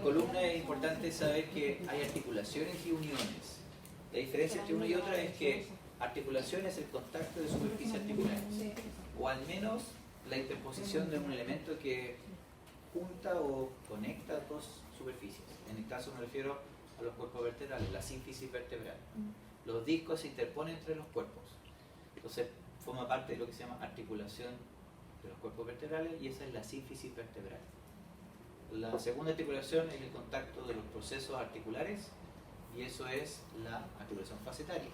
columna, es importante saber que hay articulaciones y uniones. La diferencia entre una y otra es que articulación es el contacto de superficie articular, o al menos la interposición de un elemento que junta o conecta dos superficies. En el caso me refiero a los cuerpos vertebrales, la sínfisis vertebral. Los discos se interponen entre los cuerpos. Entonces forma parte de lo que se llama articulación de los cuerpos vertebrales y esa es la sínfisis vertebral. La segunda articulación es el contacto de los procesos articulares y eso es la articulación facetaria.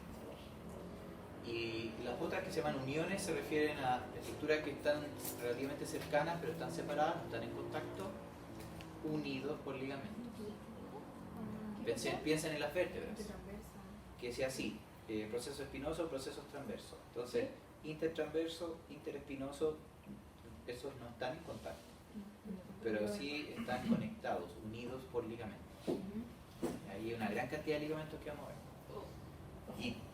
Y las otras que se llaman uniones se refieren a estructuras que están relativamente cercanas pero están separadas, no están en contacto, unidos por ligamentos. Piensen en las vértebras, que sea así, proceso espinoso, procesos transversos. Entonces, intertransverso, interespinoso, esos no están en contacto, pero sí están conectados, unidos por ligamentos. Hay una gran cantidad de ligamentos que vamos a ver.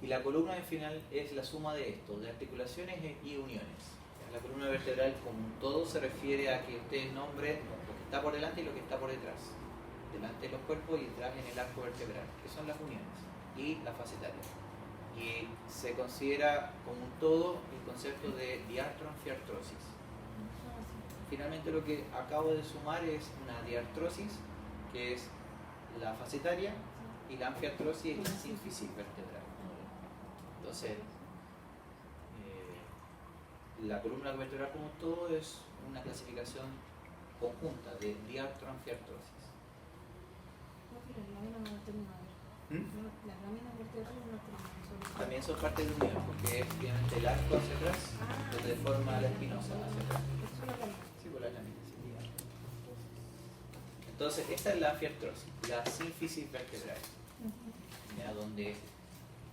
Y la columna en final es la suma de esto, de articulaciones y uniones. La columna vertebral como un todo se refiere a que usted nombre lo que está por delante y lo que está por detrás. Delante de los cuerpos y detrás en el arco vertebral, que son las uniones, y la facetaria. Y se considera como un todo el concepto de diartro-anfiartrosis. Finalmente lo que acabo de sumar es una diartrosis, que es la facetaria, y la anfiartrosis es la sínfisis vertebral. Entonces, la columna vertebral como un todo es una clasificación conjunta de diartro-anfiartrosis. También son parte de la unión, porque es finalmente el arco hacia atrás, donde forma la espinosa hacia atrás. Sí, por la lámina, sí. Entonces, esta es la anfiartrosis, la sínfisis vertebral, ¿ya? Donde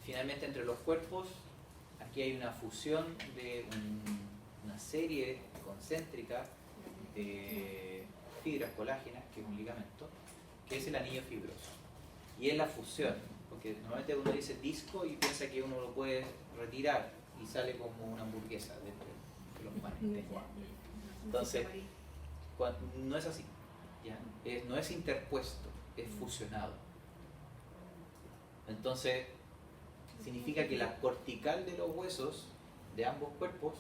finalmente entre los cuerpos, aquí hay una fusión de una serie concéntrica de fibras colágenas, que es un ligamento, que es el anillo fibroso. Y es la fusión, porque normalmente uno dice disco y piensa que uno lo puede retirar y sale como una hamburguesa dentro de los panes. Entonces, no es así, ¿ya? No es interpuesto, es fusionado. Entonces, significa que la cortical de los huesos de ambos cuerpos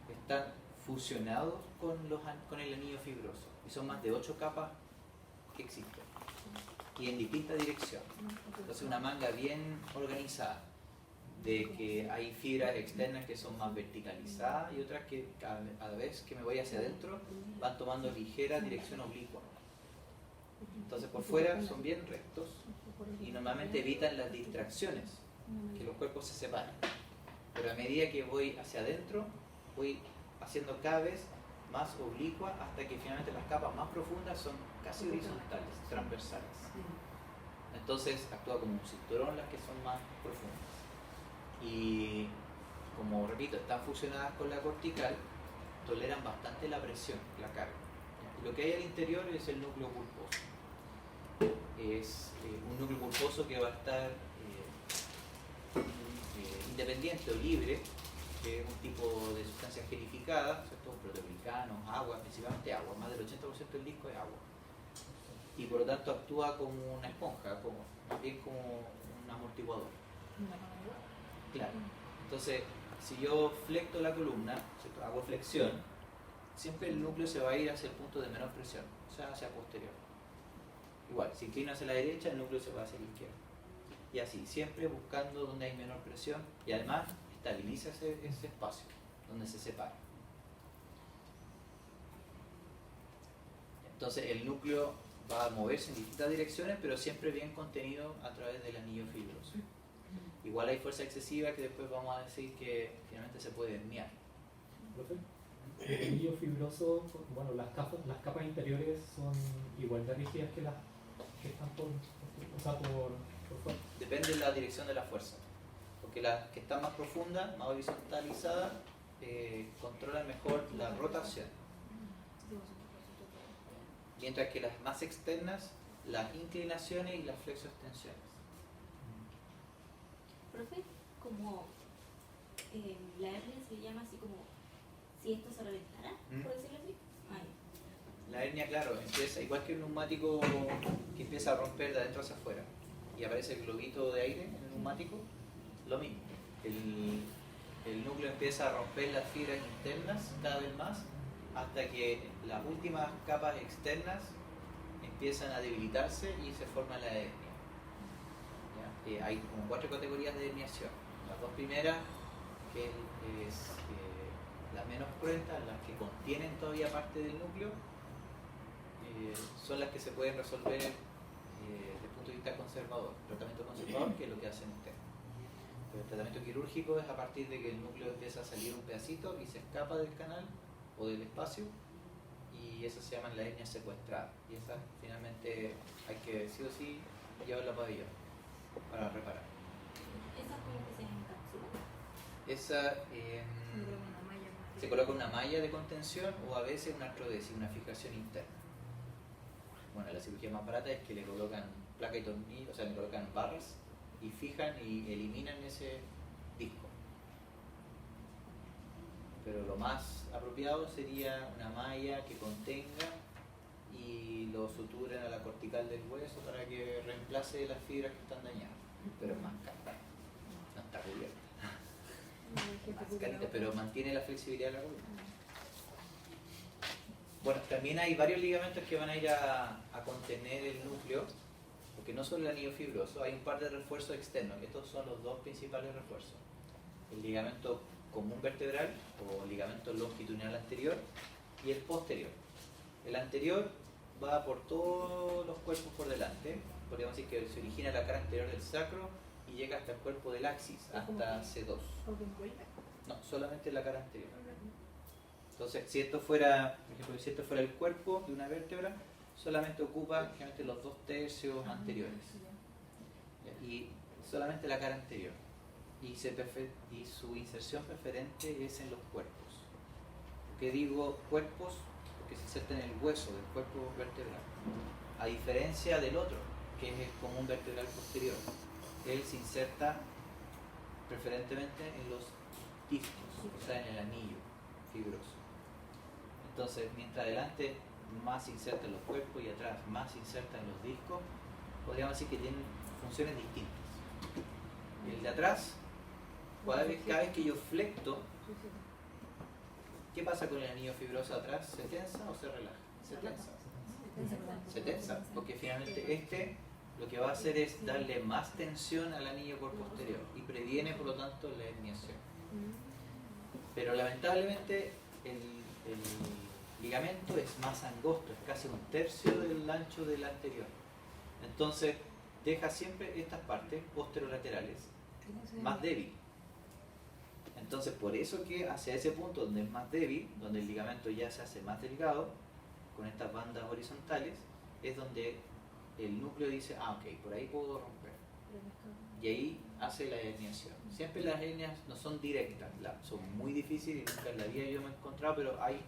están fusionados con el anillo fibroso. Y son más de 8 capas que existen. Y en distintas direcciones. Entonces una manga bien organizada, de que hay fibras externas que son más verticalizadas y otras que cada vez que me voy hacia adentro van tomando ligera dirección oblicua. Entonces por fuera son bien rectos y normalmente evitan las distracciones, que los cuerpos se separan. Pero a medida que voy hacia adentro, voy haciendo cada vez más oblicua hasta que finalmente las capas más profundas son casi horizontales, transversales. Entonces actúa como un cinturón las que son más profundas. Y como repito, están fusionadas con la cortical, toleran bastante la presión, la carga. Y lo que hay al interior es el núcleo pulposo. Es un núcleo pulposo que va a estar independiente o libre, que es un tipo de sustancia gelificada, proteoglicanos, agua, principalmente agua, más del 80% del disco es agua. Y por lo tanto actúa como una esponja, también como un amortiguador. Claro. Entonces, si yo flecto la columna, ¿cierto? Hago flexión, siempre el núcleo se va a ir hacia el punto de menor presión, o sea, hacia posterior. Igual, si inclino hacia la derecha, el núcleo se va hacia la izquierda. Y así, siempre buscando donde hay menor presión y además estabiliza ese espacio donde se separa. Entonces el núcleo va a moverse en distintas direcciones, pero siempre bien contenido a través del anillo fibroso. Igual hay fuerza excesiva que después vamos a decir que finalmente se puede herniar. ¿Profe? El anillo fibroso, bueno, las capas interiores son igual de rígidas que las que están por fuera. Depende de la dirección de la fuerza, porque las que están más profundas, más horizontalizadas, controlan mejor la rotación. Mientras que las más externas, las inclinaciones y las flexoextensiones. Profe, como la hernia se llama así como si esto se reventara, por decirlo así. La la hernia, claro, empieza igual que un neumático que empieza a romper de adentro hacia afuera y aparece el globito de aire en el neumático, lo mismo. El núcleo empieza a romper las fibras internas cada vez más hasta que las últimas capas externas empiezan a debilitarse y se forma la hernia. Hay como 4 categorías de herniación. Las 2 primeras, que es las menos cruentas, las que contienen todavía parte del núcleo, son las que se pueden resolver desde el punto de vista conservador, tratamiento conservador, que es lo que hacen ustedes. Pero el tratamiento quirúrgico es a partir de que el núcleo empieza a salir un pedacito y se escapa del canal o del espacio, y esas se llaman la hernia secuestrada, y esas finalmente hay que sí o sí llevarla a pabellón para reparar. Esas como que se encapsulan. Esa Una malla más. se coloca una malla de contención o a veces una artrodesis, una fijación interna. Bueno, la cirugía más barata es que le colocan placa y tornillo, o sea, le colocan barras y fijan y eliminan ese disco. Pero lo más apropiado sería una malla que contenga y lo suturen a la cortical del hueso para que reemplace las fibras que están dañadas. Pero es más cara, no está cubierta. Más carita, pero mantiene la flexibilidad de la columna. Bueno, también hay varios ligamentos que van a ir a contener el núcleo, porque no solo el anillo fibroso, hay un par de refuerzos externos, que estos son los 2 principales refuerzos. El ligamento común vertebral o ligamento longitudinal anterior y el posterior. El anterior va por todos los cuerpos por delante, podríamos decir que se origina en la cara anterior del sacro y llega hasta el cuerpo del axis, hasta C2. No, solamente la cara anterior. Entonces, si esto fuera, por ejemplo, si esto fuera el cuerpo de una vértebra, solamente ocupa generalmente los 2/3 anteriores y solamente la cara anterior. Y su inserción preferente es en los cuerpos. ¿Por qué digo cuerpos? Porque se inserta en el hueso del cuerpo vertebral. A diferencia del otro, que es el común vertebral posterior, él se inserta preferentemente en los discos, o sea, en el anillo fibroso. Entonces, mientras adelante más se inserta en los cuerpos y atrás más se inserta en los discos, podríamos decir que tienen funciones distintas. El de atrás, cada vez que yo flecto, ¿qué pasa con el anillo fibroso atrás? ¿Se tensa o se relaja? Se tensa. Se tensa, porque finalmente lo que va a hacer es darle más tensión al anillo por posterior y previene por lo tanto la herniación. Pero lamentablemente el ligamento es más angosto, es casi 1/3 del ancho del anterior. Entonces deja siempre estas partes posterolaterales más débil. Entonces por eso que hacia ese punto donde es más débil, donde el ligamento ya se hace más delgado, con estas bandas horizontales, es donde el núcleo dice, ok, por ahí puedo romper. Y ahí hace la herniación. Siempre las hernias no son directas, son muy difíciles y nunca en la vida yo me he encontrado, pero hay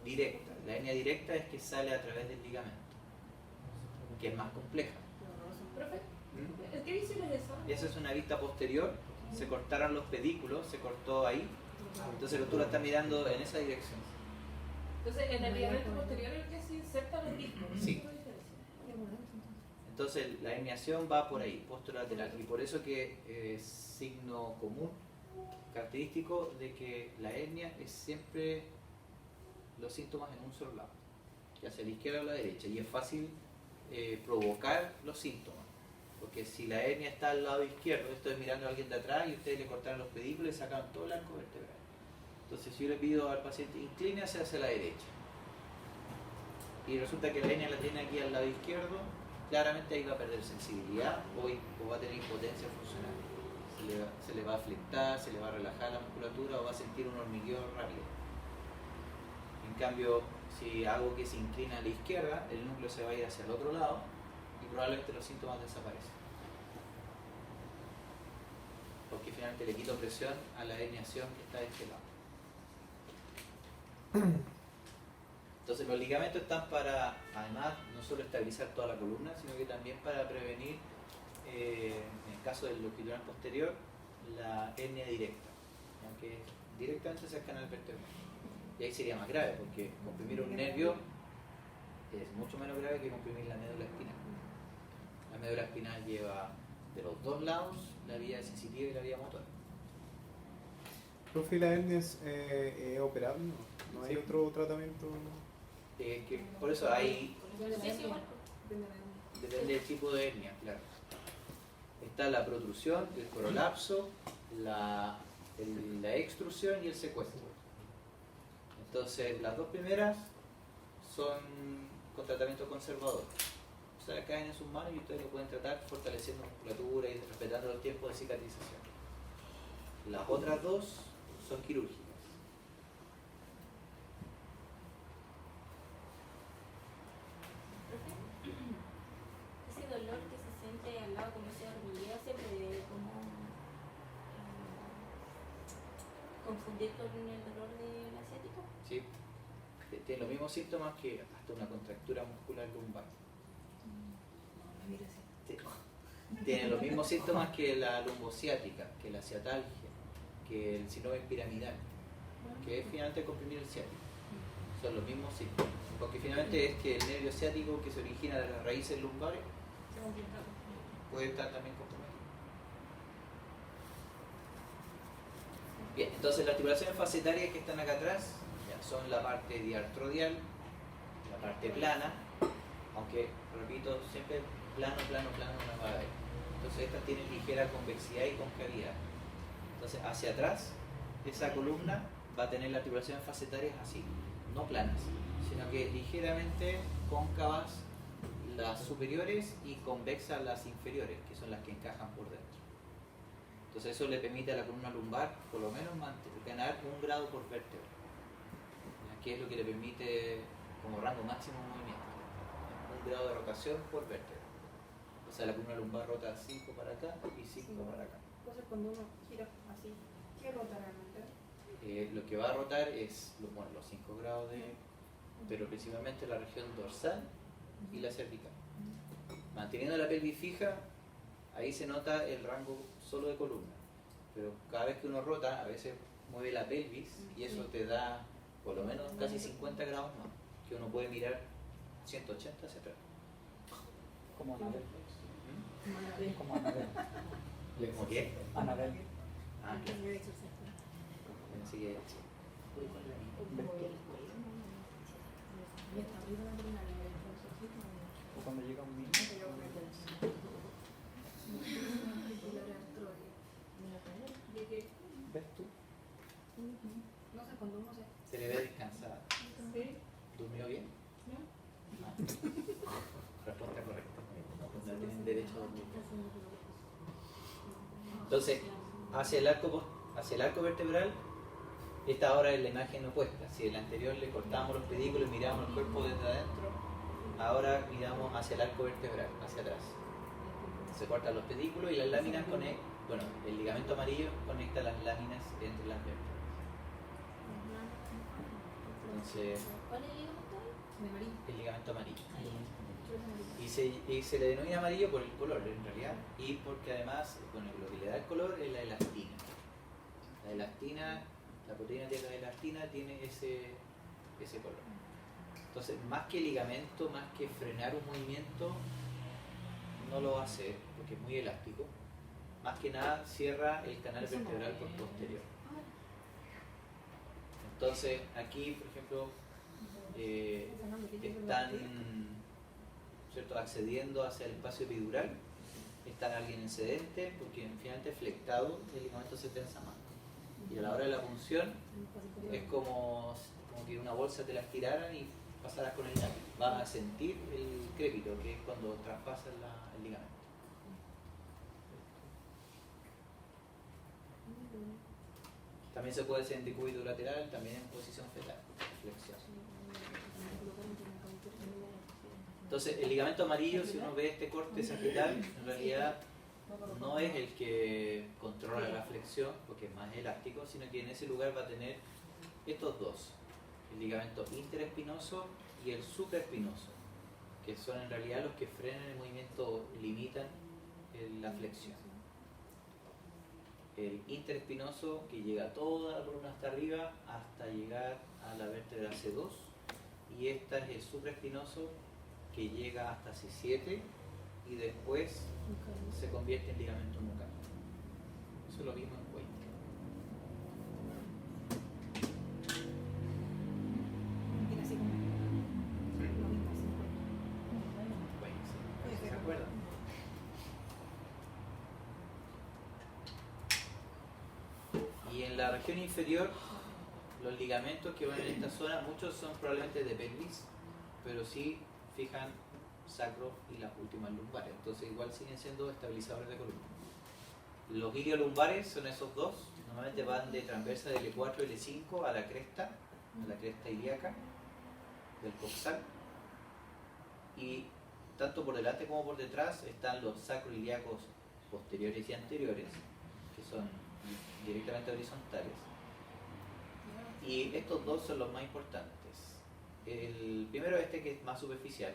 directas. La hernia directa es que sale a través del ligamento, que es más compleja. Profe, ¿qué visión es eso? Esa es una vista posterior, se cortaron los pedículos, se cortó ahí, entonces tú la estás mirando en esa dirección. Entonces, en el ligamento posterior es el que se inserta los discos. Sí. Entonces la herniación va por ahí, posterolateral, y por eso que es signo común, característico de que la hernia es siempre los síntomas en un solo lado, ya sea a la izquierda o a la derecha, y es fácil provocar los síntomas, porque si la hernia está al lado izquierdo, estoy mirando a alguien de atrás y ustedes le cortaron los pedículos y sacaron todo el arco vertebral. Entonces si yo le pido al paciente inclínese hacia la derecha y resulta que la hernia la tiene aquí al lado izquierdo, claramente ahí va a perder sensibilidad o va a tener impotencia funcional. Se le va a afectar, se le va a relajar la musculatura o va a sentir un hormigueo rápido. En cambio, si hago que se inclina a la izquierda, el núcleo se va a ir hacia el otro lado y probablemente los síntomas desaparecen. Porque finalmente le quito presión a la herniación que está de este lado. Entonces los ligamentos están para, además, no solo estabilizar toda la columna, sino que también para prevenir, en el caso del longitudinal posterior, la hernia directa, aunque directamente hacia el canal vertebral. Y ahí sería más grave, porque comprimir un nervio es mucho menos grave que comprimir la médula espinal. La médula espinal lleva de los dos lados la vía sensitiva y la vía motora. Profe, ¿la hernia es operable? ¿No hay Sí. otro tratamiento? Que por eso hay, Sí, sí, igual. depende del tipo de hernia, claro. Está la protrusión, el prolapso, la extrusión y el secuestro. Entonces, las dos primeras son con tratamiento conservador. O sea, caen en sus manos y ustedes lo pueden tratar fortaleciendo musculatura y respetando los tiempos de cicatrización. Las otras dos son quirúrgicas. Ese dolor que se siente al lado como ese hormigueo se puede como confundir con el dolor del asiático. ¿Sí? Tiene los mismos síntomas que hasta una contractura muscular lumbar. Sí. Tiene los mismos síntomas que la lumbociática, que la ciatalgia, que el síndrome piramidal, que es finalmente comprimir el ciático. Son los mismos síntomas. Porque finalmente es que el nervio ciático que se origina de las raíces lumbares puede estar también comprometido. Bien, entonces las articulaciones facetarias que están acá atrás ya son la parte diartrodial, la parte plana, aunque, repito, siempre plano no va a haber. Entonces estas tienen ligera convexidad y concavidad. Entonces hacia atrás, esa columna va a tener las articulaciones facetarias así, no planas, sino que ligeramente cóncavas las superiores y convexas las inferiores, que son las que encajan por dentro. Entonces eso le permite a la columna lumbar por lo menos ganar 1 grado por vértebra, que es lo que le permite como rango máximo de movimiento, 1 grado de rotación por vértebra. O sea, la columna lumbar rota 5 para acá y 5 para acá. Entonces cuando uno gira así, ¿qué rota realmente? Lo que va a rotar es los 5 grados pero principalmente la región dorsal y la cervical. Manteniendo la pelvis fija, ahí se nota el rango solo de columna. Pero cada vez que uno rota, a veces mueve la pelvis y eso te da por lo menos casi 50 grados más, que uno puede mirar 180 hacia atrás. Como Anabel. ¿Mm? Como Anabel. ¿Cómo qué? Anabel. Ah, claro. Así que, sí. O cuando llega un niño. ¿Ves tú? No sé, cuando uno se... Se le ve descansada. ¿Durmió bien? Ah. Respuesta correcta. No tienen derecho a dormir. Entonces, hacia el arco vertebral, esta ahora es la imagen opuesta. Si en la anterior le cortamos los pedículos y miramos el cuerpo desde adentro, ahora miramos hacia el arco vertebral, hacia atrás. Se cortan los pedículos y las láminas el ligamento amarillo conecta las láminas entre las vértebras. Entonces, ¿Cuál es el ligamento? De Marín. el ligamento amarillo. Yo de Marín. Y se le denomina amarillo por el color en realidad, y porque además, lo que le da el color es la elastina. La elastina, la proteína de la elastina tiene ese color. Entonces, más que ligamento, más que frenar un movimiento, no lo hace porque es muy elástico. Más que nada cierra el canal vertebral por posterior. Entonces, aquí, por ejemplo, están, ¿cierto?, accediendo hacia el espacio epidural, están alguien en sedente, porque finalmente flectado el ligamento se tensa más. Y a la hora de la punción es como que una bolsa te la estiraran y pasaras con el lápiz. Vas a sentir el crépito, que es cuando traspasas el ligamento. También se puede hacer en decúbito lateral, también en posición fetal, flexión. Entonces, el ligamento amarillo, si uno ve este corte sagital, en realidad no es el que controla la flexión, porque es más elástico, sino que en ese lugar va a tener estos dos, el ligamento interespinoso y el supraespinoso, que son en realidad los que frenan el movimiento, limitan la flexión. El interespinoso, que llega toda la columna hasta arriba hasta llegar a la vértebra C2, y esta es el supraespinoso que llega hasta C7 y después se convierte en ligamento nucal. Eso lo vimos en Wayne. Tiene así como lo mismo, así. Wayne, sí. ¿Se acuerdan? Y en la región inferior, los ligamentos que van en esta zona, muchos son probablemente de pelvis, pero sí fijan sacro y las últimas lumbares. Entonces igual siguen siendo estabilizadores de columna. Los iliolumbares son esos dos, normalmente van de transversa del L4 y L5 a la cresta ilíaca del coxal. Y tanto por delante como por detrás están los sacroiliacos posteriores y anteriores, que son directamente horizontales. Y estos dos son los más importantes. El primero que es más superficial,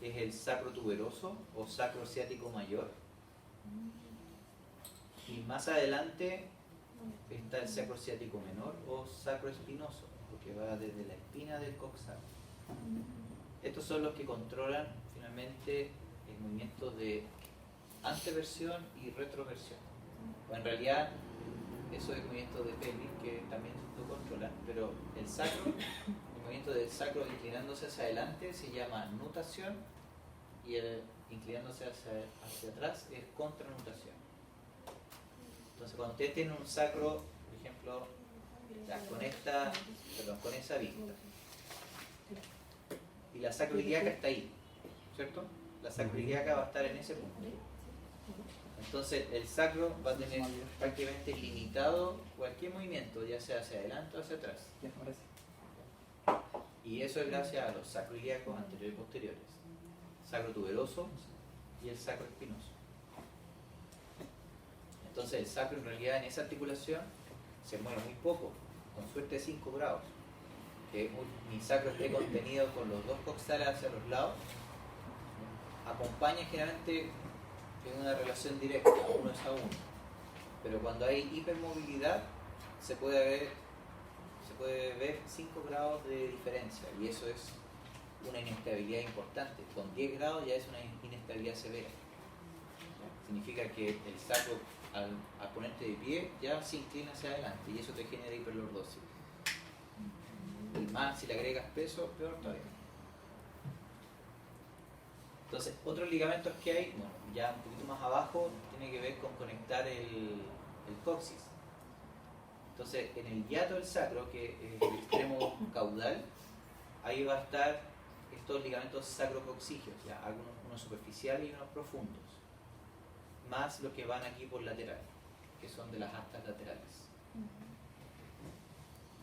que es el sacro tuberoso o sacro ciático mayor. Y más adelante está el sacro ciático menor o sacro espinoso, porque va desde la espina del coxal. Estos son los que controlan finalmente el movimiento de anteversión y retroversión. O en realidad, eso es movimiento de pelvis que también lo controlan, pero el sacro, el movimiento del sacro inclinándose hacia adelante se llama nutación y el inclinándose hacia atrás es contranutación. Entonces, cuando ustedes tienen un sacro, por ejemplo, ya, con esa vista, y la sacroiliaca está ahí, ¿cierto? La sacroiliaca va a estar en ese punto. Entonces, el sacro va a tener prácticamente limitado cualquier movimiento, ya sea hacia adelante o hacia atrás. Ya, ahora sí. Y eso es gracias a los sacroiliacos anteriores y posteriores, sacro tuberoso y el sacro espinoso. Entonces el sacro en realidad en esa articulación se mueve muy poco, con suerte 5 grados. Que mi sacro esté contenido con los dos coxales hacia los lados, acompaña generalmente en una relación directa, 1:1. Pero cuando hay hipermovilidad se puede ver 5 grados de diferencia y eso es una inestabilidad importante. Con 10 grados ya es una inestabilidad severa. Significa que el sacro al ponerte de pie ya se inclina hacia adelante y eso te genera hiperlordosis. Y más si le agregas peso, peor todavía. Entonces, otros ligamentos que hay, bueno, ya un poquito más abajo, tiene que ver con conectar el coxis. Entonces, en el hiato del sacro, que es el extremo caudal, ahí va a estar estos ligamentos sacrocoxígeos, ya algunos unos superficiales y unos profundos, más los que van aquí por lateral, que son de las astas laterales.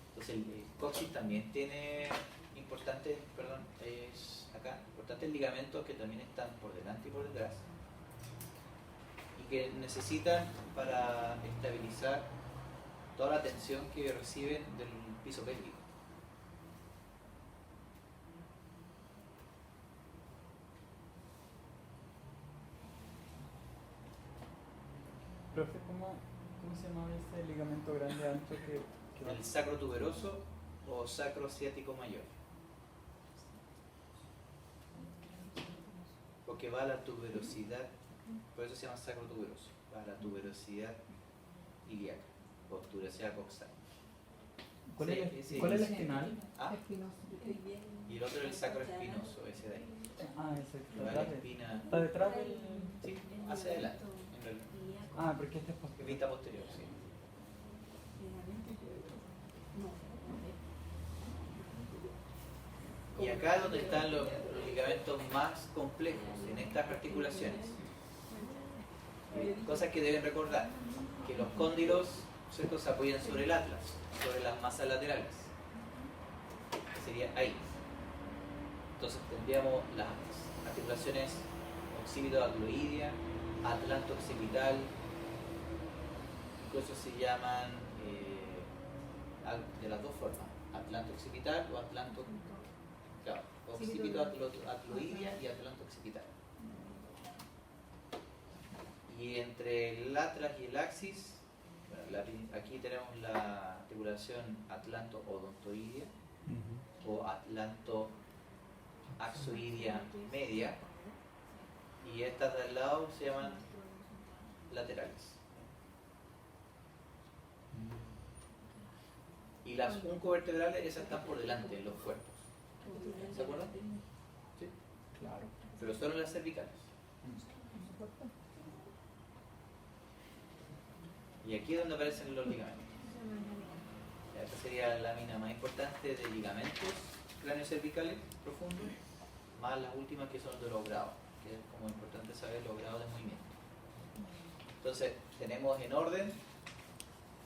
Entonces el coxis también tiene importantes ligamentos que también están por delante y por detrás y que necesitan para estabilizar toda la tensión que reciben del piso pélvico. Profe, ¿cómo se llamaba ese ligamento grande ancho que va? El sacro tuberoso o sacro ciático mayor. Porque va a la tuberosidad, por eso se llama sacro tuberoso, va a la tuberosidad ilíaca o tuberosidad coxal. ¿Cuál Sí, es sí, el sí. espinal? Ah, Espinoso. y el otro es el sacro espinoso, ese de ahí. Ah, ese que Va está la detrás espina, está detrás del... sí, hacia adelante, en realidad. Ah, porque este es Que posterior. vista posterior, sí. Y acá es donde están los ligamentos más complejos, en estas articulaciones. Cosas que deben recordar, que los cóndilos, ¿cierto?, se apoyan sobre el atlas, sobre las masas laterales. Que sería ahí. Entonces tendríamos las articulaciones occipito-atloidea, atlanto-occipital, incluso se llaman de las dos formas, atlanto-occipital o atlanto, claro, occipito-atloidea y atlanto-occipital. Y entre el atlas y el axis, bueno, aquí tenemos la articulación atlanto-odontoidea o atlanto axoidia media y estas de al lado se llaman laterales. Y las uncovertebrales, esas están por delante en los cuerpos. ¿Se acuerdan? Sí. Claro. Pero solo las cervicales. Y aquí es donde aparecen los ligamentos. Esta sería la lámina más importante de ligamentos craneocervicales profundos, más las últimas que son de los grados, que es como importante saber los grados de movimiento. Entonces, tenemos en orden,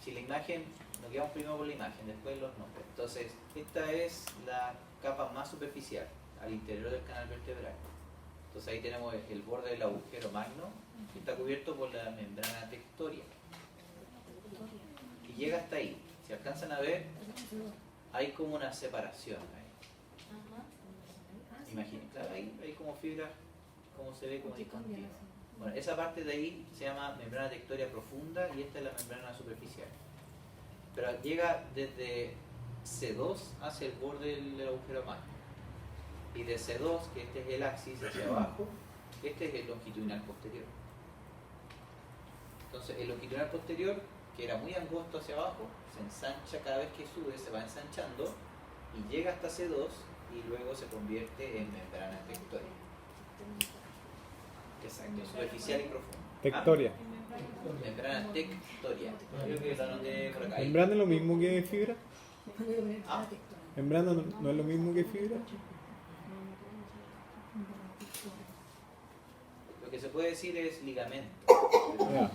si la imagen, nos quedamos primero con la imagen, después los nombres. Entonces, esta es la capa más superficial, al interior del canal vertebral. Entonces ahí tenemos el borde del agujero magno, que está cubierto por la membrana tectoria. Y llega hasta ahí. Si alcanzan a ver, hay como una separación ahí. Imaginen, claro, hay como fibras, como se ve como discontinua. Bueno, esa parte de ahí se llama membrana tectoria profunda y esta es la membrana superficial. Pero llega desde C2 hacia el borde del agujero magno. Y de C2, que este es el axis hacia abajo, este es el longitudinal posterior. Entonces el longitudinal posterior, que era muy angosto hacia abajo, se ensancha cada vez que sube, se va ensanchando y llega hasta C2 y luego se convierte en membrana tectoria. Exacto, superficial y profunda. Tectoria. Membrana tectoria. Creo que lo anoté por acá. ¿Membrana es lo mismo que fibra? Ah, ¿Membrana no es lo mismo que fibra? lo que se puede decir es ligamento. Ya.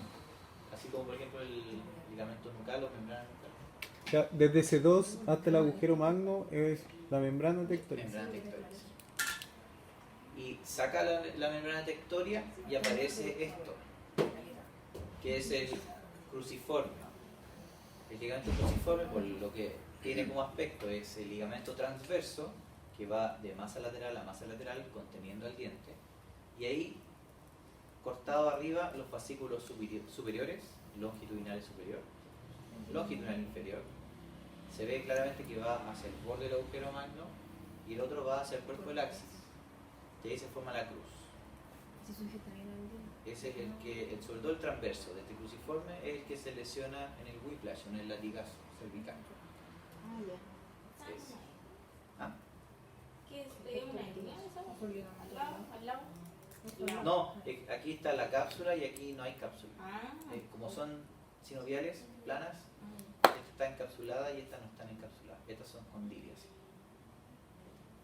Así como por ejemplo el ligamento nucal o membrana nucal. O sea, desde C2 hasta el agujero magno es la membrana tectoria. Membrana tectoria. Y saca la membrana tectoria y aparece esto, que es el cruciforme. El ligamento cruciforme, por lo que tiene como aspecto, es el ligamento transverso que va de masa lateral a masa lateral conteniendo al diente. Y ahí, cortado arriba, los fascículos superiores, longitudinal superior, longitudinal inferior. Se ve claramente que va hacia el borde del agujero magno y el otro va hacia el cuerpo del axis. Y ahí se forma la cruz. Ese es sobre todo el transverso de este cruciforme, es el que se lesiona en el whiplash, en el latigazo cervical. Es- ¿Ah? ¿Qué es? ¿Una hernia esa? ¿Al lado? ¿Al lado? No, aquí está la cápsula y aquí no hay cápsula. Ah. Como son sinoviales, planas, esta está encapsulada y estas no están encapsuladas. Estas son condivias.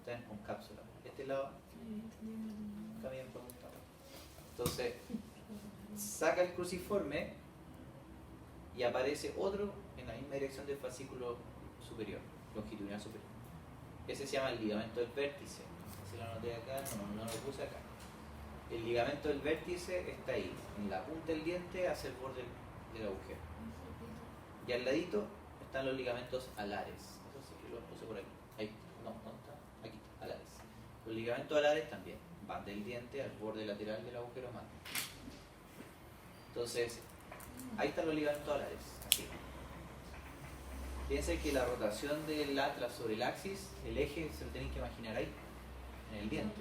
Están con cápsula. Este lado, acá me habían preguntado. Entonces, saca el cruciforme y aparece otro en la misma dirección del fascículo superior, longitudinal superior. Ese se llama el ligamento del vértice. Si lo anoté acá, no lo puse acá. El ligamento del vértice está ahí, en la punta del diente hacia el borde del agujero. Y al ladito están los ligamentos alares. Eso sí que lo puse por aquí. Ahí, no está. Aquí está, alares. Los ligamentos alares también van del diente al borde lateral del agujero magno. Entonces, ahí están los ligamentos alares, así. Piensen que la rotación del atlas sobre el axis, el eje se lo tienen que imaginar ahí, en el diente.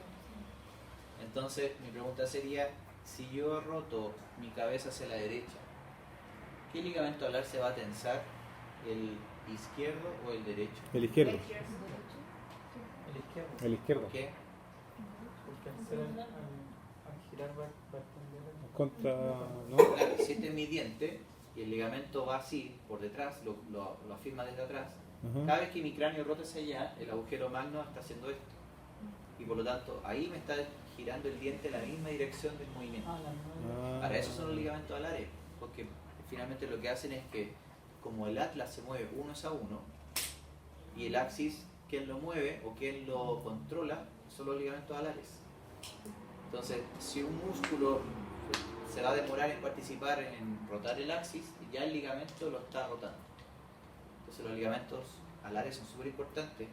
Entonces, mi pregunta sería, si yo roto mi cabeza hacia la derecha, ¿qué ligamento alar se va a tensar? ¿El izquierdo o el derecho? El izquierdo. El izquierdo. El izquierdo. ¿Por qué? Porque al girar va a tender Contra. ¿No? Claro, si este es mi diente y el ligamento va así, por detrás, lo afirma desde atrás, Ajá. cada vez que mi cráneo rota hacia allá, el agujero magno está haciendo esto. Y por lo tanto, ahí me está girando el diente en la misma dirección del movimiento. Ah. Para eso son los ligamentos alares, porque finalmente lo que hacen es que, como el atlas se mueve uno es a uno, y el axis, quien lo mueve o quien lo controla, son los ligamentos alares. Entonces, si un músculo se va a demorar en participar en rotar el axis, ya el ligamento lo está rotando. Entonces, los ligamentos alares son súper importantes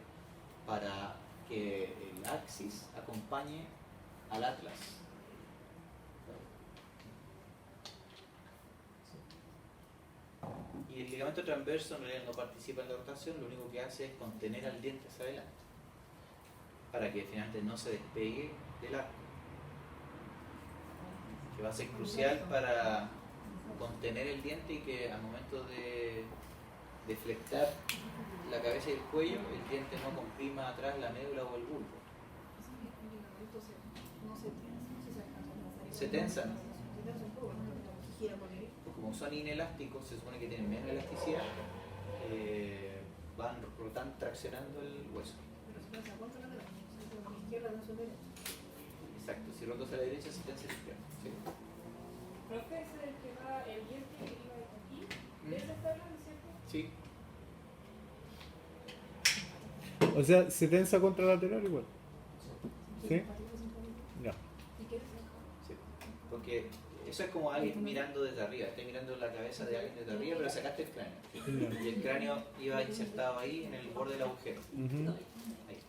para que el axis acompañe al atlas. Y el ligamento transverso en realidad no participa en la rotación, lo único que hace es contener al diente hacia adelante. para que finalmente no se despegue del arco, que va a ser crucial para contener el diente y que al momento de flectar la cabeza y el cuello, el diente no comprima atrás la médula o el bulbo. Se tensan. Como son inelásticos, se supone que tienen menos elasticidad, van rotando, traccionando el hueso. Exacto, si rotas a la derecha, se tensa a la izquierda. Sí. Profe, ese es el que va, el diente que iba aquí, de ese está hablando, ¿cierto? Sí. O sea, se tensa contralateral igual. ¿Sí? Ya. Sí, porque eso es como alguien mirando desde arriba. Estoy mirando la cabeza de alguien desde arriba, pero sacaste el cráneo. Y el cráneo iba insertado ahí en el borde del agujero. Ujú. Ahí.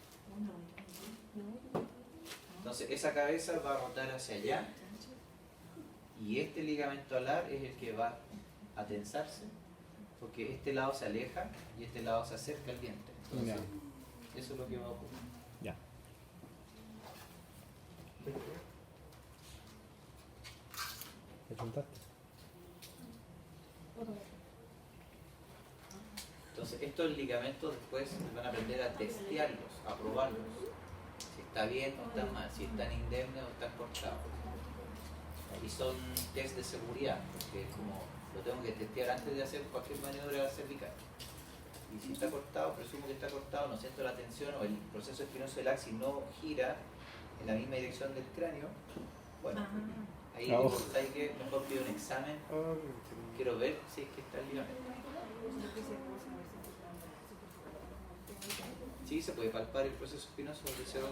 Entonces esa cabeza va a rotar hacia allá y este ligamento alar es el que va a tensarse, porque este lado se aleja y este lado se acerca al diente. Entonces, eso es lo que va a ocurrir. Ya. ¿Te contaste? Entonces estos ligamentos después van a aprender a testearlos, a probarlos. Si está bien o está mal, si están indemnes o están cortados. Y son test de seguridad, porque es como lo tengo que testear antes de hacer cualquier maniobra cervical. Y si está cortado, presumo que está cortado, no siento la tensión o el proceso espinoso del axis no gira en la misma dirección del cráneo, bueno, ahí digo, ¿sabes qué? Mejor pido un examen, quiero ver si es que está el ligamento. Sí, se puede palpar el proceso espinoso del C2.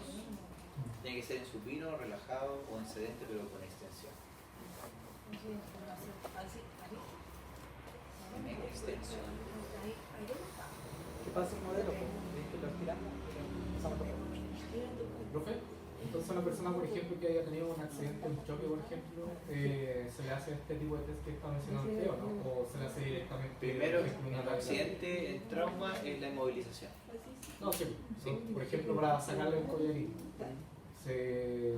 Tiene que ser en supino, relajado o en sedente, pero con extensión. En extensión. ¿Qué pasa el modelo? ¿Ves que lo estiramos? ¿Profe? Entonces a una persona, por ejemplo, que haya tenido un accidente, un choque, por ejemplo, ¿se le hace este tipo de test que está mencionando usted o no? ¿O se le hace directamente? Primero, por ejemplo, en un accidente, en trauma, es la inmovilización. No, sí. Por ejemplo, para sacarle un collarín,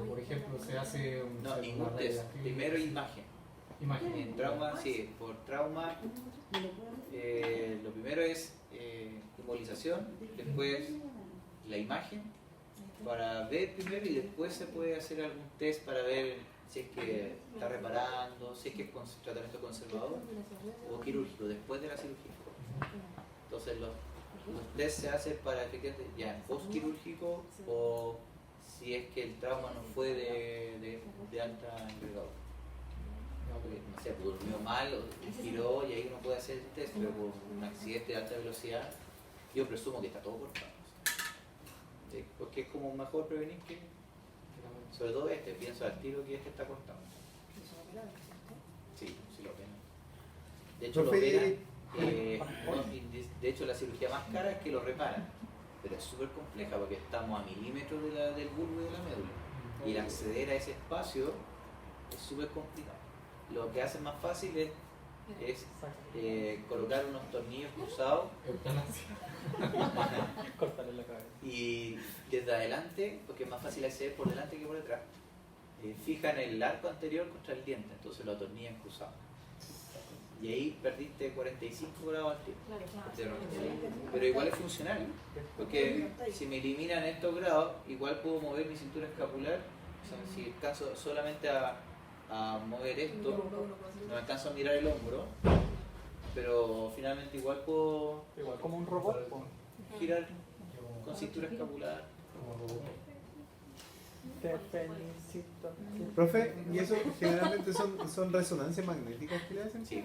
por ejemplo, se hace No, ningún test. Primero imagen. Imagen. En trauma, sí, por trauma, lo primero es inmovilización, después la imagen para ver primero y después se puede hacer algún test para ver si es que está reparando, si es que es tratamiento conservador o quirúrgico, después de la cirugía. Entonces los test se hacen para efectivamente ya postquirúrgico o si es que el trauma no fue de alta envergadura. No sé, pues durmió mal o giró y ahí uno puede hacer el test, pero por un accidente de alta velocidad yo presumo que está todo cortado. ¿Sí? Porque es como mejor prevenir que, sobre todo pienso al tiro que está cortado. Sí, sí lo operan. De hecho lo operan, de hecho la cirugía más cara es que lo reparan, pero es súper compleja porque estamos a milímetros del bulbo y de la médula y el acceder a ese espacio es súper complicado. Lo que hace más fácil es colocar unos tornillos cruzados Cortarle la cabeza. y desde adelante, porque es más fácil acceder por delante que por detrás, fijan el arco anterior contra el diente, entonces lo atornillan cruzado. Y ahí perdiste 45 grados al tiro. de rotación. Pero igual es funcional, porque si me eliminan estos grados, igual puedo mover mi cintura escapular. O sea, si alcanzo solamente a mover esto, no alcanzo a mirar el hombro, pero finalmente igual puedo Igual como un robot. po. girar con cintura escapular. Te felicito. Profe, ¿y eso generalmente son resonancias magnéticas que le hacen? Sí,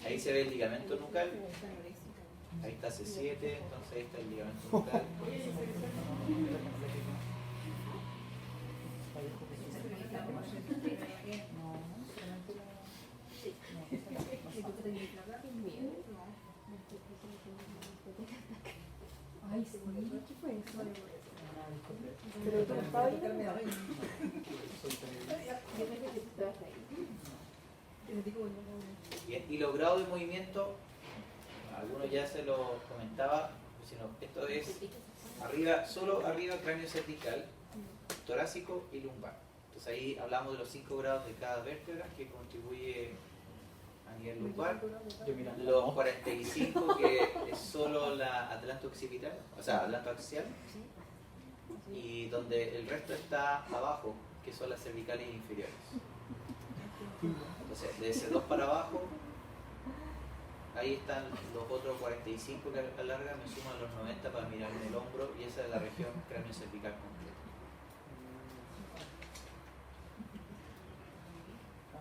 ahí se ve el ligamento nucal, ahí está C7, entonces ahí está el ligamento nucal. Ay, sí, ¿qué fue eso? Pero tú no estabas ahí. Bien, y los grados de movimiento, algunos ya se los comentaba, sino esto es arriba, solo arriba cráneo cervical, torácico y lumbar. Entonces ahí hablamos de los 5 grados de cada vértebra que contribuye a nivel lumbar. Yo mirando Los 45 que es solo la atlanto-occipital, o sea, atlanto-axial, y donde el resto está abajo, que son las cervicales inferiores. Entonces, de ese 2 para abajo, ahí están los otros 45 que alargan, me suman los 90 para mirar en el hombro, y esa es la región cráneo-cervical completa.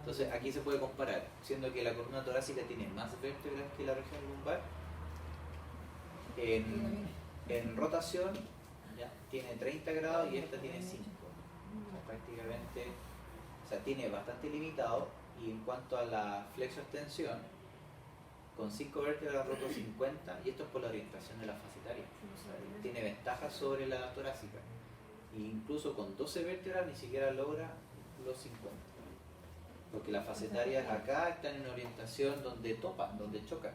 Entonces aquí se puede comparar, siendo que la columna torácica tiene más vértebras que la región lumbar. En rotación ya, tiene 30 grados y esta tiene 5. O sea, prácticamente, o sea, tiene bastante limitado. Y en cuanto a la flexo-extensión, con 5 vértebras roto 50, y esto es por la orientación de la facetaria. O sea, tiene ventaja sobre la torácica. E incluso con 12 vértebras ni siquiera logra los 50. Porque las facetarias acá están en orientación donde topan, donde chocan,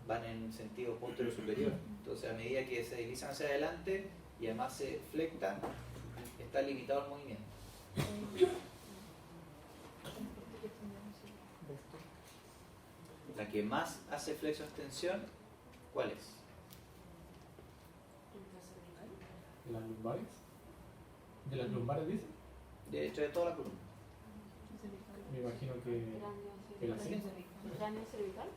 van en sentido postero superior. Entonces a medida que se deslizan hacia adelante y además se flectan, está limitado el movimiento. La que más hace flexo-extensión, ¿cuál es? ¿De las lumbares? ¿De las lumbares dice? De hecho, de toda la columna. Me imagino que la 5. ¿Cráneo cervical?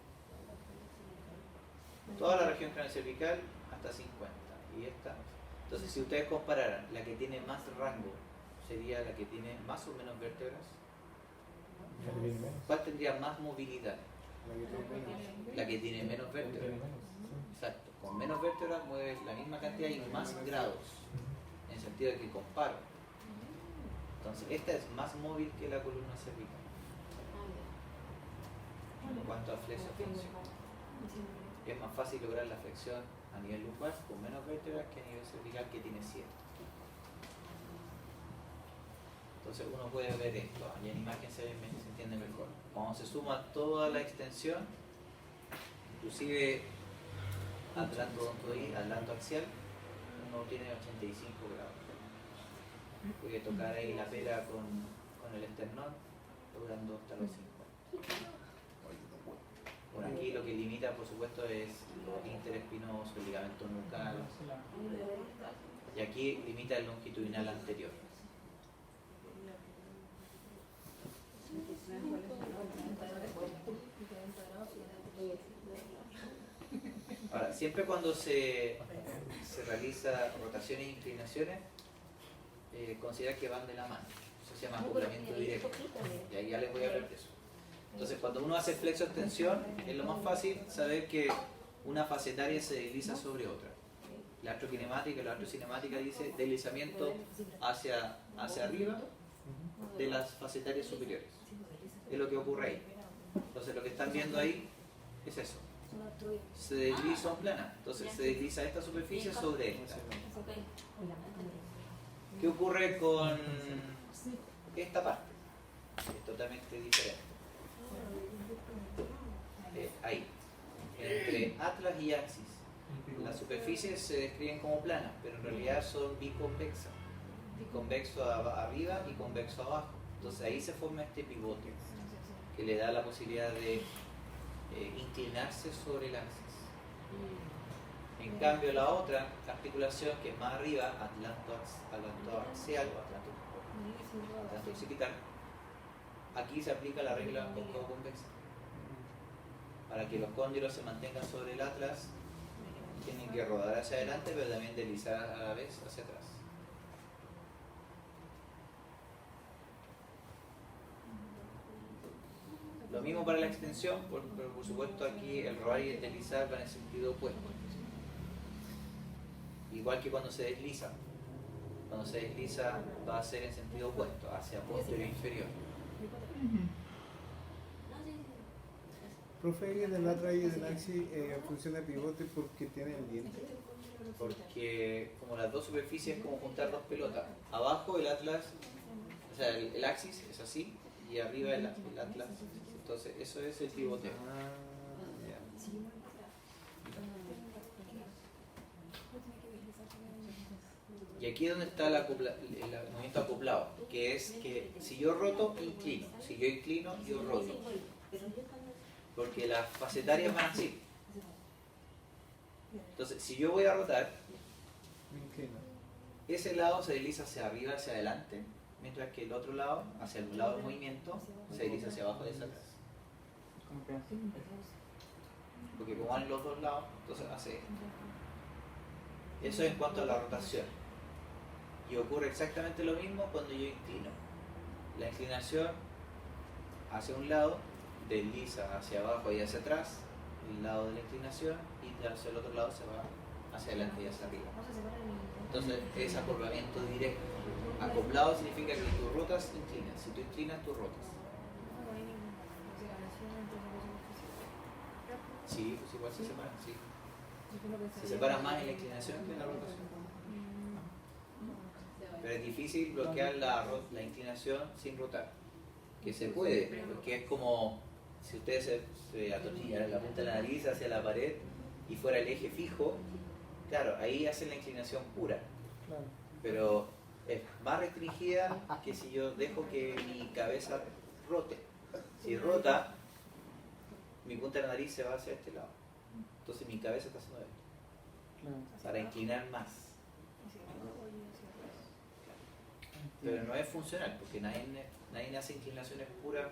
Toda la región craneocervical hasta 50. Y esta. Entonces, si ustedes compararan, la que tiene más rango sería la que tiene más o menos vértebras. ¿Cuál tendría más movilidad? La que tiene menos vértebras. Exacto. Con menos vértebras mueves la misma cantidad y más grados. En el sentido de que comparo. Entonces, esta es más móvil que la columna cervical. En cuanto a flexo-extensión. Es más fácil lograr la flexión a nivel lumbar con menos vértebras que a nivel cervical, que tiene 7. Entonces uno puede ver esto, y en imagen se entiende mejor. Cuando se suma toda la extensión, inclusive atlanto axial, uno tiene 85 grados. Puede tocar ahí la pera con el esternón, logrando hasta los 50. Bueno, aquí lo que limita, por supuesto, es los interespinosos, el ligamento nucal, y aquí limita el longitudinal anterior. Ahora, siempre cuando se realiza rotaciones e inclinaciones, considera que van de la mano. Eso se llama acoplamiento directo. Y ahí ya les voy a hablar de eso. Entonces, cuando uno hace flexo-extensión, es lo más fácil saber que una facetaria se desliza sobre otra. La astrocinemática dice deslizamiento hacia arriba de las facetarias superiores. Es lo que ocurre ahí. Entonces, lo que están viendo ahí es eso. Se desliza en plana. Entonces, se desliza esta superficie sobre esta. ¿Qué ocurre con esta parte? Es totalmente diferente. Ahí, entre atlas y axis, las superficies se describen como planas, pero en realidad son biconvexas. Convexo arriba y convexo abajo. Entonces ahí se forma este pivote que le da la posibilidad de inclinarse sobre el axis. En cambio, la otra articulación, que es más arriba, atlantoaxial o atlanto-occipital, aquí se aplica la regla cóncavo-convexa. Para que los cóndilos se mantengan sobre el atlas, tienen que rodar hacia adelante, pero también deslizar a la vez hacia atrás. Lo mismo para la extensión, pero por supuesto aquí el rodar y el deslizar van en sentido opuesto. Igual que cuando se desliza. Cuando se desliza va a ser en sentido opuesto, hacia posterior e inferior. Profe, ¿el del atra y del axis funciona de pivote porque tiene el diente? Porque como las dos superficies es como juntar dos pelotas. Abajo el atlas, o sea, el axis es así, y arriba el atlas. Entonces eso es el pivoteo. Porque aquí es donde está el movimiento acoplado, que es que si yo roto, inclino. Si yo inclino, yo roto. Porque las facetarias van así. Entonces, si yo voy a rotar, Me inclino. ese lado se desliza hacia arriba, hacia adelante, mientras que el otro lado, hacia el lado del movimiento, se desliza hacia abajo y hacia atrás. Como que Porque como van los dos lados, entonces hace esto. Eso en cuanto a la rotación. Y ocurre exactamente lo mismo cuando yo inclino. La inclinación hacia un lado desliza hacia abajo y hacia atrás, el lado de la inclinación, y hacia el otro lado se va hacia adelante y hacia arriba. Entonces es acoplamiento directo. Acoplado significa que tú rotas, inclinas. Si tú inclinas, tú rotas. Sí, pues igual se separan, sí. Se separan más en la inclinación que en la rotación. Pero es difícil bloquear la inclinación sin rotar. Que se puede, porque es como si ustedes se atornillaran la punta de la nariz hacia la pared y fuera el eje fijo, claro, ahí hacen la inclinación pura. claro. Pero es más restringida que si yo dejo que mi cabeza rote. Si rota, mi punta de la nariz se va hacia este lado. Entonces mi cabeza está haciendo esto, Claro. para inclinar más. Pero no es funcional, porque nadie hace inclinaciones puras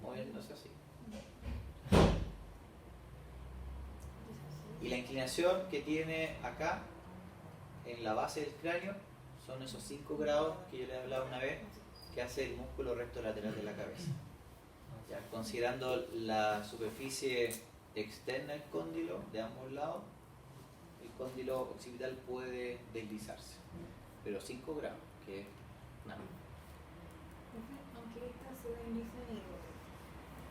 moviéndose así. Y la inclinación que tiene acá, en la base del cráneo, son esos 5 grados que yo les hablaba una vez, que hace el músculo recto lateral de la cabeza. Ya, considerando la superficie externa del cóndilo de ambos lados, el cóndilo occipital puede deslizarse, pero 5 grados, que es nada. Aunque estas se deslizan y rotan,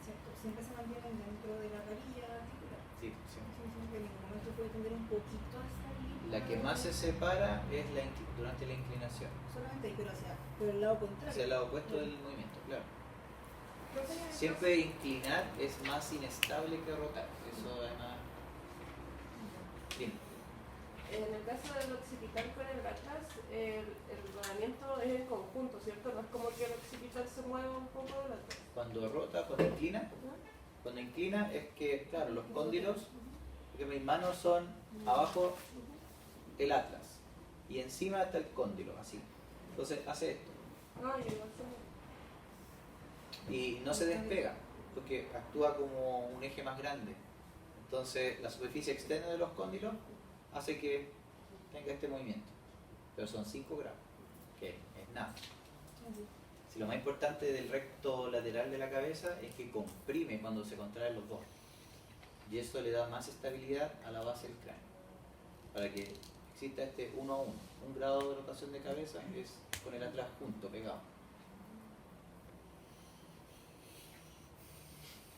¿cierto? Siempre se mantienen dentro de la varilla articular. Sí, sí. Siempre en ningún momento puede tender un poquito a salir. La que más se separa es durante la inclinación, Solamente ahí, pero hacia por el lado contrario. hacia el lado opuesto del movimiento, claro. Profe, en el Siempre inclinar es más inestable que rotar, eso además. Dime. En el caso del occipital con el atlas, el rodamiento es en conjunto, ¿cierto? No es como que el occipital se mueva un poco del atlas. Cuando rota, cuando inclina es que, claro, los cóndilos, porque mis manos son abajo el atlas y encima está el cóndilo, así. Entonces hace esto No, yo igual y no se despega porque actúa como un eje más grande. Entonces la superficie externa de los cóndilos hace que tenga este movimiento, pero son 5 grados, que es nada. Si lo más importante del recto lateral de la cabeza es que comprime cuando se contraen los dos. Y eso le da más estabilidad a la base del cráneo. Para que exista este 1 a 1. Un grado de rotación de cabeza es con el atlas junto, pegado.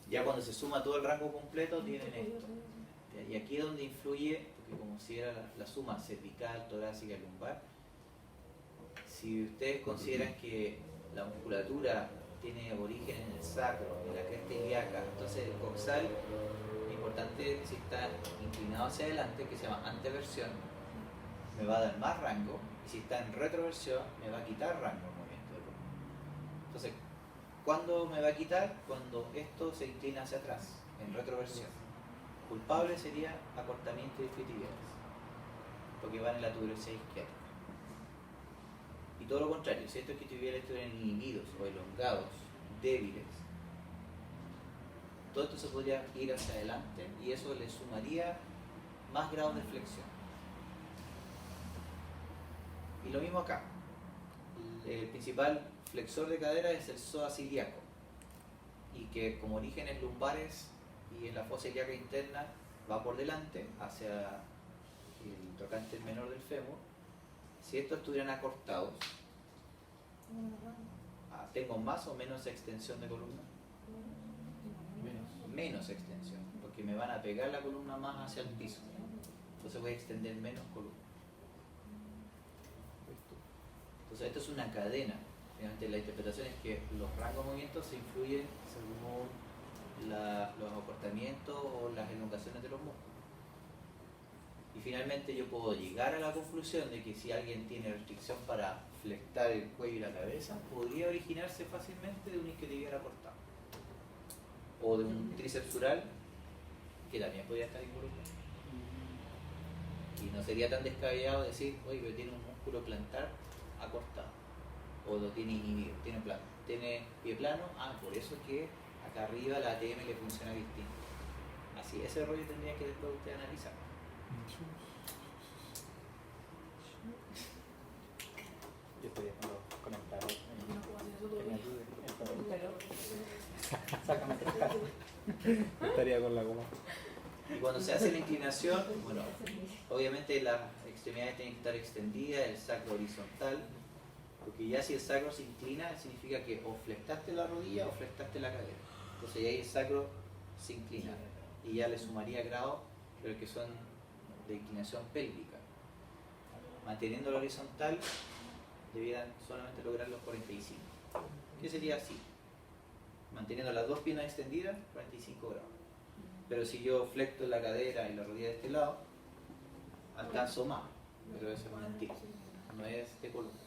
Ya cuando se suma todo el rango completo tienen esto. Y aquí es donde influye, porque como si era la suma cervical, torácica y lumbar, si ustedes consideran que la musculatura tiene origen en el sacro, en la cresta ilíaca, entonces el coxal, lo importante si está inclinado hacia adelante, que se llama anteversión, me va a dar más rango, y si está en retroversión, me va a quitar rango al movimiento del cuerpo. Entonces, ¿cuándo me va a quitar? Cuando esto se inclina hacia atrás, en retroversión. Culpable sería acortamiento de isquiotibiales, porque van en la tuberosidad izquierda. Y todo lo contrario, si estos isquiotibiales estuvieran inhibidos o elongados, débiles, todo esto se podría ir hacia adelante y eso le sumaría más grados de flexión. Y lo mismo acá. El principal flexor de cadera es el psoas ilíaco, y que como orígenes lumbares y en la fosa ilíaca interna va por delante hacia el trocánter menor del fémur. Si estos estuvieran acortados, ¿tengo más o menos extensión de columna? Menos extensión, porque me van a pegar la columna más hacia el piso. Entonces voy a extender menos columna. Entonces esto es una cadena. Obviamente la interpretación es que los rangos de movimiento se influyen según los acortamientos o las elongaciones de los músculos. Y finalmente yo puedo llegar a la conclusión de que si alguien tiene restricción para flectar el cuello y la cabeza, podría originarse fácilmente de un isquiotibial acortado. O de un tríceps sural, que también podría estar involucrado. Y no sería tan descabellado decir, oye, pero tiene un músculo plantar acortado. O lo tiene inhibido, tiene pie plano, por eso es que acá arriba la ATM le funciona distinto. Así, ese rollo tendría que después usted analizar. Yo estoy dejando comentarios. No puedo hacer eso todo Que me bien. ayude. Sácame 3 cajas. Estaría con la goma. Y cuando se hace la inclinación, bueno, obviamente las extremidades tienen que estar extendidas, el sacro horizontal, porque ya si el sacro se inclina, significa que o flectaste la rodilla o flectaste la cadera. Entonces ya ahí el sacro se inclina y ya le sumaría grado, pero que son de inclinación pélvica. Manteniendo la horizontal, debieran solamente lograr los 45. ¿Qué sería así? Manteniendo las dos piernas extendidas, 45 grados. Pero si yo flecto la cadera y la rodilla de este lado, alcanzo más. Pero eso es mentira. No es de columna.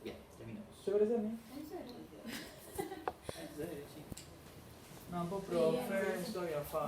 Bien, terminamos. ¿Se parece a mí? ¿En serio? En serio, sí. No, pues profe, estoy a 5.